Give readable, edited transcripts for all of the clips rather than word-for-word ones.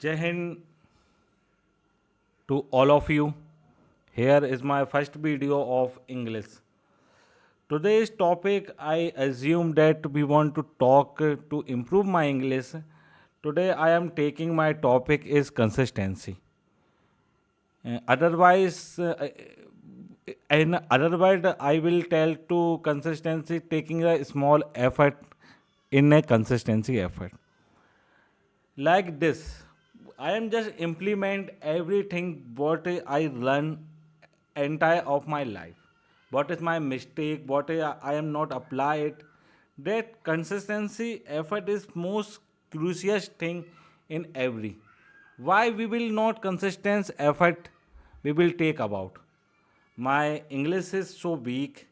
Jai Hind to all of you. Here is my first video of English. Today's topic, I assume that we want to talk to improve my English. Today I am taking my topic is consistency. Otherwise, in other word, I will tell to consistency taking a small effort in a consistency effort. Like this, I am just implement everything what I learn entire of my life, what is my mistake, what I am not apply it. That consistency effort is most crucial thing in every. Why we will not consistent effort, we will take about. My English is so weak,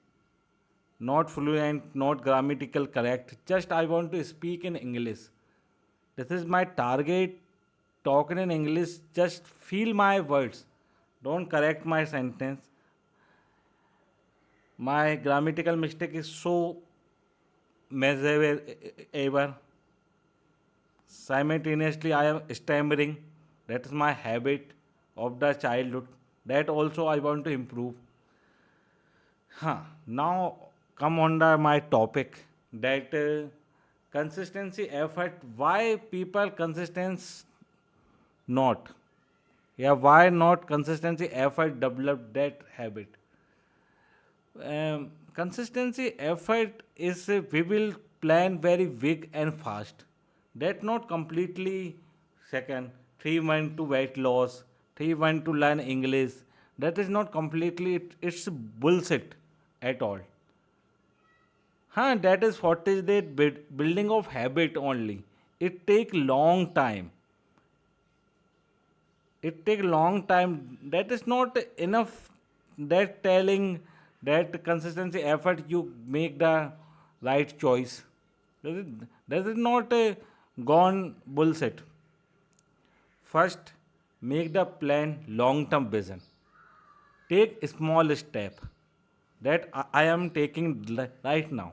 not fluent, not grammatical correct. Just I want to speak in English. This is my target. Talking in English, just feel my words. Don't correct my sentence. My grammatical mistake is so measurable. Simultaneously, I am stammering. That is my habit of the childhood. That also I want to improve. Now come on my topic that consistency effort. Why people consistent not? Yeah, why not consistency effort develop that habit? Consistency effort is we will plan very big and fast. That not completely second. 3 months to weight loss, 3 months to learn English. That is not completely. It's bullshit at all. That is what is the building of habit only. It take long time. It take long time. That is not enough. That telling that consistency effort you make the right choice. That is not a gone bullshit. First, make the plan long term vision. Take a small step that I am taking right now.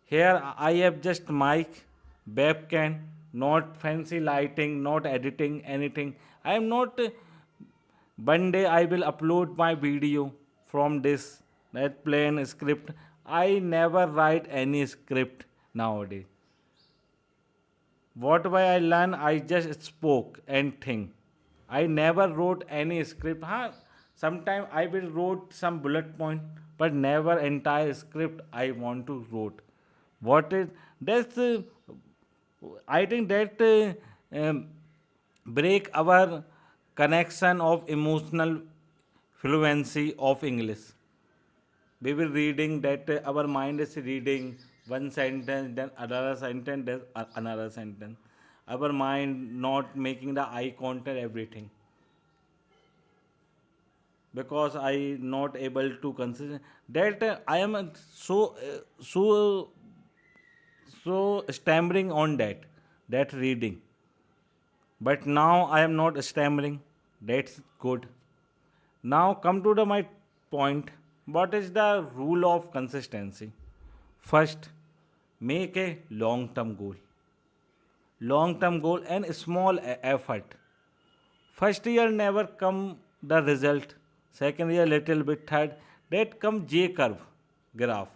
Here I have just mic, webcam, not fancy lighting, not editing anything. I am not. One day I will upload my video from this that plain script. I never write any script nowadays. Whatever I learn, I just spoke and think. I never wrote any script. Sometimes I will wrote some bullet point, but never entire script I want to wrote. What is that's? I think that break our connection of emotional fluency of English. We will reading that our mind is reading one sentence, then another sentence, then another sentence. Our mind not making the eye contact everything because I not able to consider that I am so stammering on that reading. But now I am not stammering. That's good. Now come to my point. What is the rule of consistency? First, make a long-term goal. Long-term goal and small effort. First year never come the result. Second year little bit. Third, that come J curve graph.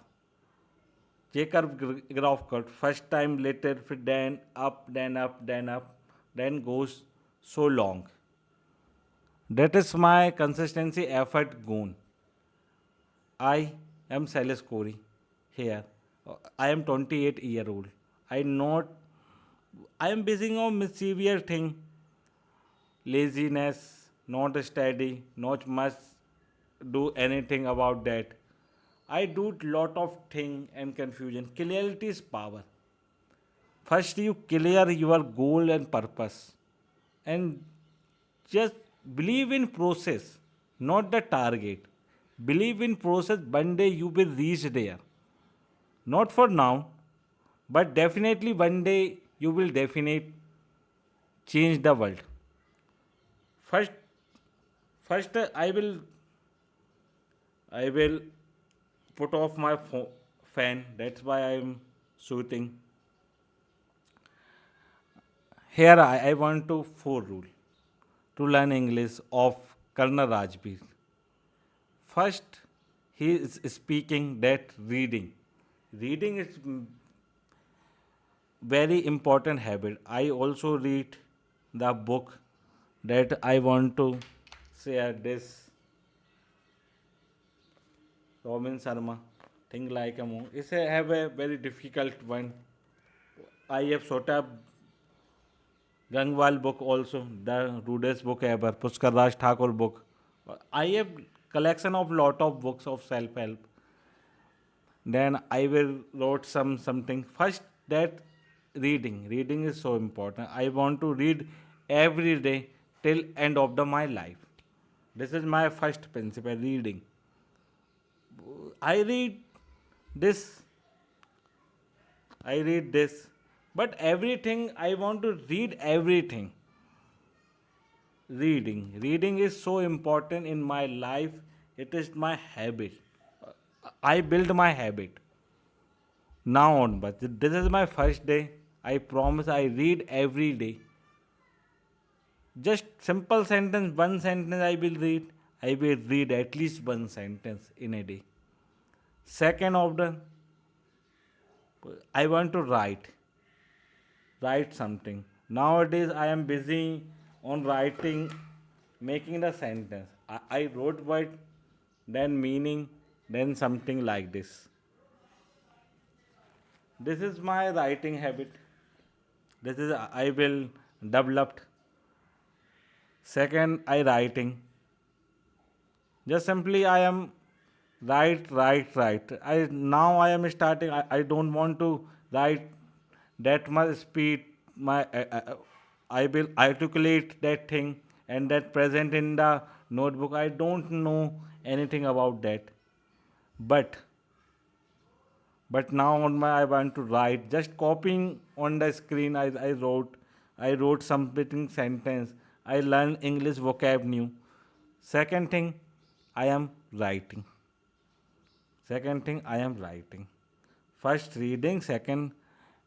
J curve graph cut. First time little, then up, then up, then up, then goes so long. That is my consistency effort goal. I am Silas Corey here. I am 28-year old. I am busy on mischievous thing, laziness, not steady, not much do anything about that. I do lot of thing and confusion. Clarity is power. First you clear your goal and purpose and just believe in process, not the target. Believe in process, one day you will reach there. Not for now, but definitely one day you will definitely change the world. First, first I will put off my fan. That's why I'm shooting. Here I want to four rule to learn English of Karna Rajbir. First, he is speaking that reading. Reading is very important habit. I also read the book that I want to share this Robin Sharma. Think like a monk. It's a, have a very difficult one. I have Sota Gangwal book also, the rudest book ever, Pushkar Raj Thakur book. I have collection of lot of books of self-help. Then I will wrote something. First that reading. Reading is so important. I want to read every day till end of my life. This is my first principle, reading. I read this, I read this, but everything I want to read everything. Reading is so important in my life. It is my habit. I build my habit now on, but this is my first day. I promise I read every day. Just simple sentence, one sentence I will read. I will read at least one sentence in a day. Second order, I want to write something. Nowadays, I am busy on writing, making the sentence. I wrote word, then meaning, then something like this. This is my writing habit. This is I will developed. Second, I writing. Just simply I am write. I am starting. I don't want to write that much speed. My I will articulate that thing and that present in the notebook. I don't know anything about that, but now on my I want to write. Just copying on the screen. I wrote something sentence. I learn English vocab new. Second thing, I am writing. Second thing, I am writing. First reading, second,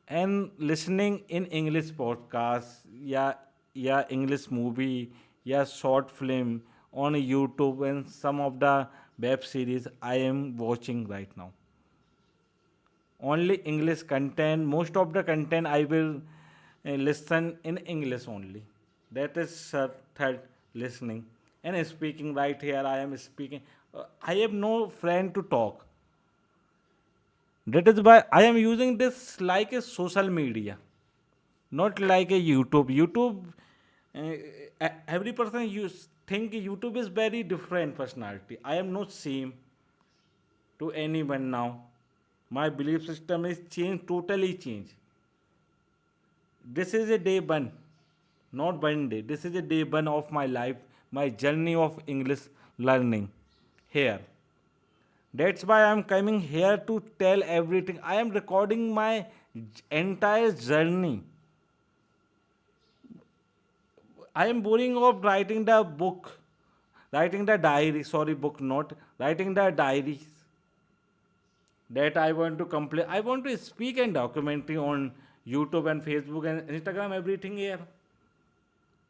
and listening in English podcast, yeah, English movie, yeah, short film on YouTube and some of the web series I am watching right now. Only English content. Most of the content I will listen in English only. That is third listening and speaking. Right here, I am speaking. I have no friend to talk. That is why I am using this like a social media, not like a YouTube. YouTube, every person use think YouTube is very different personality. I am not same to anyone now. My belief system is changed, totally changed. This is a day one, not one day. This is a day one of my life, my journey of English learning here. That's why I'm coming here to tell everything. I am recording my entire journey. I am boring of writing the book, writing the diary, sorry, book not, writing the diaries that I want to complete. I want to speak and documentary on YouTube and Facebook and Instagram, everything here.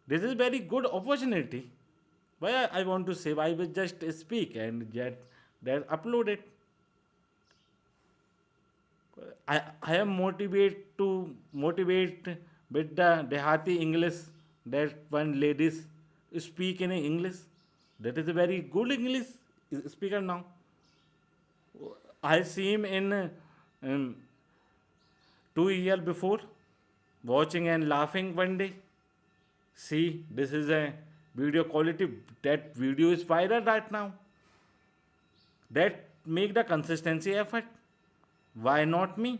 This is very good opportunity. Why I want to save? I will just speak and get that upload it. I am motivated to motivate with the Dehati English that one ladies speak in English. That is a very good English speaker now. I see him in um, 2 years before watching and laughing one day. See, this is a video quality. That video is viral right now. That make the consistency effort. Why not me?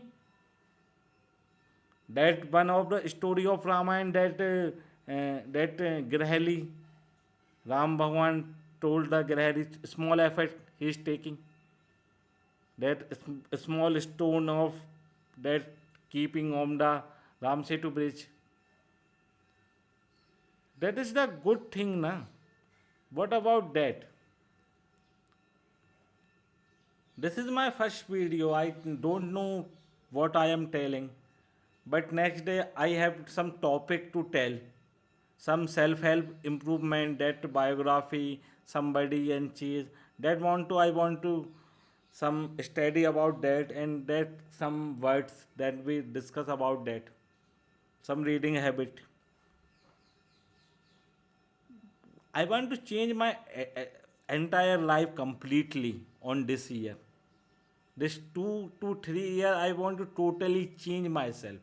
That one of the story of Ramayana that Grahali, Ram Bhagwan told the Grahali small effort he is taking. That small stone of that keeping on the Ram Setu bridge. That is the good thing, na? What about that? This is my first video. I don't know what I am telling. but next day I have some topic to tell, some self-help improvement, that biography, somebody and cheese, that want to I want to some study about that, and that some words that we discuss about that, some reading habit. I want to change my entire life completely on this year. This 2 to 3 year, I want to totally change myself.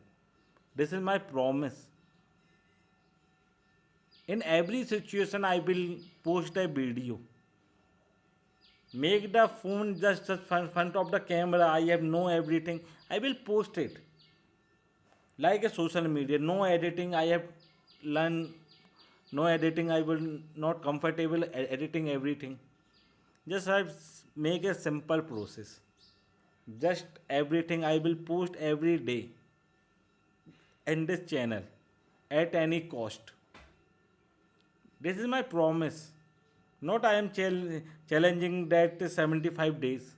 This is my promise. In every situation, I will post a video. Make the phone just front of the camera. I have know everything. I will post it like a social media. No editing. I have learned no editing. I will not comfortable editing everything. Just I make a simple process. Just everything I will post every day in this channel at any cost. This is my promise. Not I am challenging that 75 days.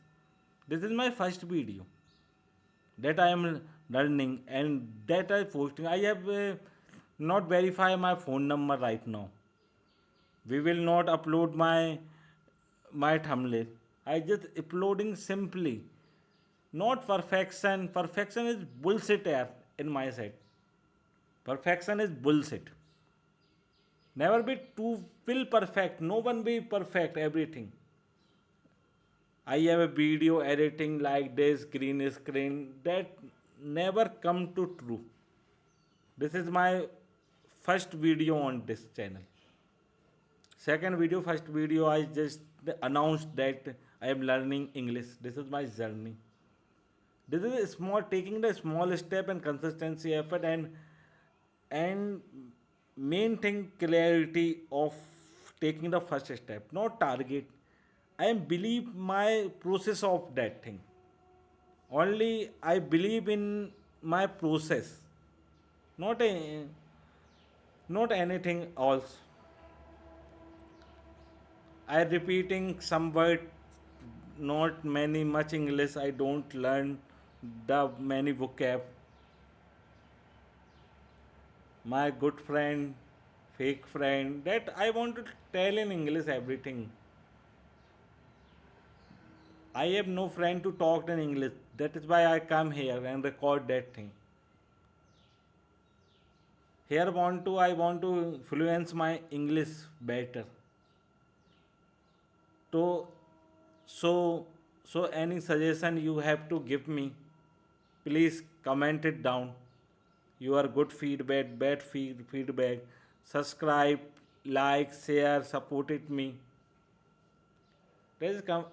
This is my first video that I am learning and that I posting. I have not verify my phone number right now. We will not upload my thumbnail. I just uploading simply. Not perfection. Perfection is bullshit here in my side. Perfection is bullshit. Never be too will perfect. No one be perfect everything. I have a video editing like this, green screen, that never come to true. This is my first video on this channel. Second video, first video, I just announced that I am learning English. This is my journey. This is a small, taking the small step and consistency effort, and main thing, clarity of taking the first step, not target. I believe my process of that thing. Only I believe in my process, not a, not anything else. I repeating some word, not many much English. I don't learn the many vocab. My good friend, fake friend, that I want to tell in English everything. I have no friend to talk in English. That is why I come here and record that thing. Here I want to fluence my English better. So so so any suggestion you have to give me, please comment it down. Your good feedback, bad feedback. Subscribe, like, share, support it me.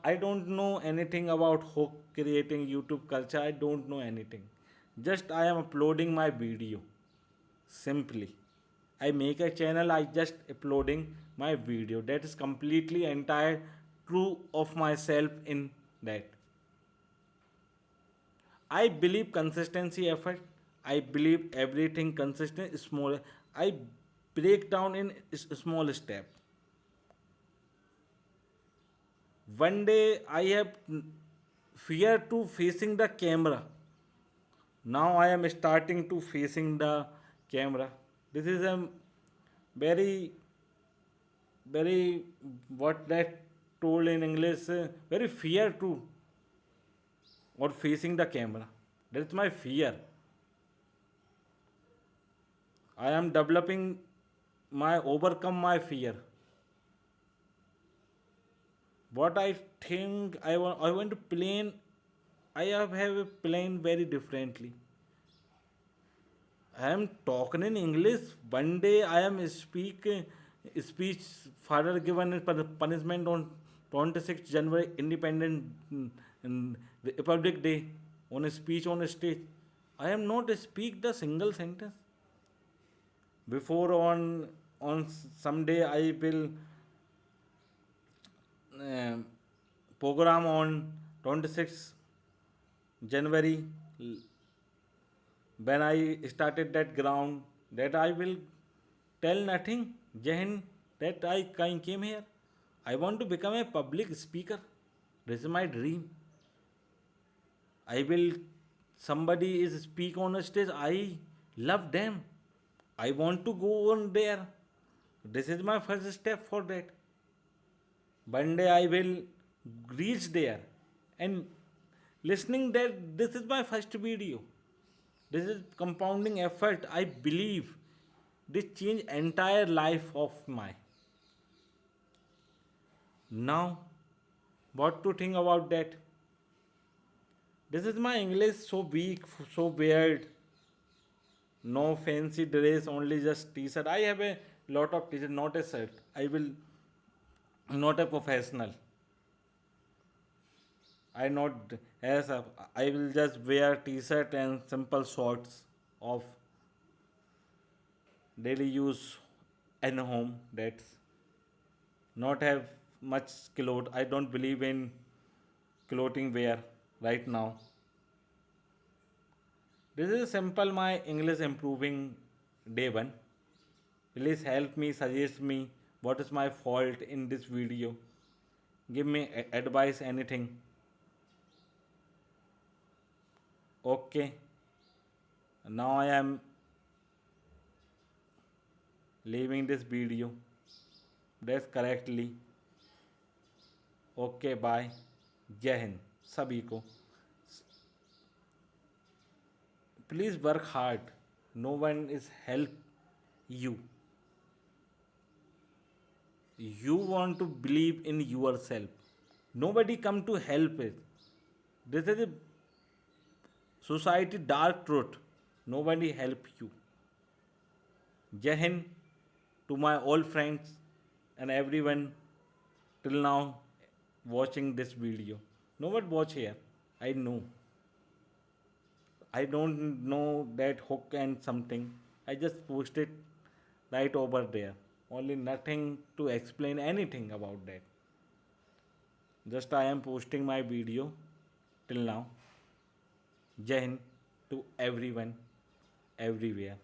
I don't know anything about hook creating YouTube culture. I don't know anything. Just I am uploading my video. Simply. I make a channel, I just uploading my video. That is completely entire true of myself in that. I believe consistency effort. I believe everything consistent small. I break down in small step. One day I have fear to facing the camera. Now I am starting to facing the camera. This is a very very what that told in English, very fear to or facing the camera. That's my fear. I am developing my overcome my fear. What I think I want to plan. Have a plan very differently. I am talking in English. One day I am speech father given as punishment on 26th January Independent Republic Day on a speech on a stage. I am not speak the single sentence. Before on some day I will uh, program on 26th January when I started that ground, that I will tell nothing. Jahin, that I came here. I want to become a public speaker. This is my dream. I will somebody is speak on a stage, I love them, I want to go on there. This is my first step for that. One day I will reach there. And listening that, this is my first video, this is compounding effort, I believe this change entire life of my. Now what to think about that? This is my English so weak, so weird. No fancy dress, only just t-shirt. I have a lot of t-shirt, not a shirt. I will not a professional. I not as a, I will just wear t-shirt and simple shorts of daily use and home. That's not have much clothes. I don't believe in clothing wear right now. This is simple my English improving day one. Please help me, suggest me what is my fault in this video. Give me advice, anything. Okay. Now I am leaving this video. That's correctly. Okay, bye. जय हिंद सभी को. Please work hard. No one is help you. You want to believe in yourself. Nobody come to help it. This is a society dark truth. Nobody help you. Jai Hind to my old friends and everyone till now watching this video. No one watch here. I know. I don't know that hook and something. I just posted right over there. Only nothing to explain anything about that. Just I am posting my video till now. Jai Hind to everyone, everywhere.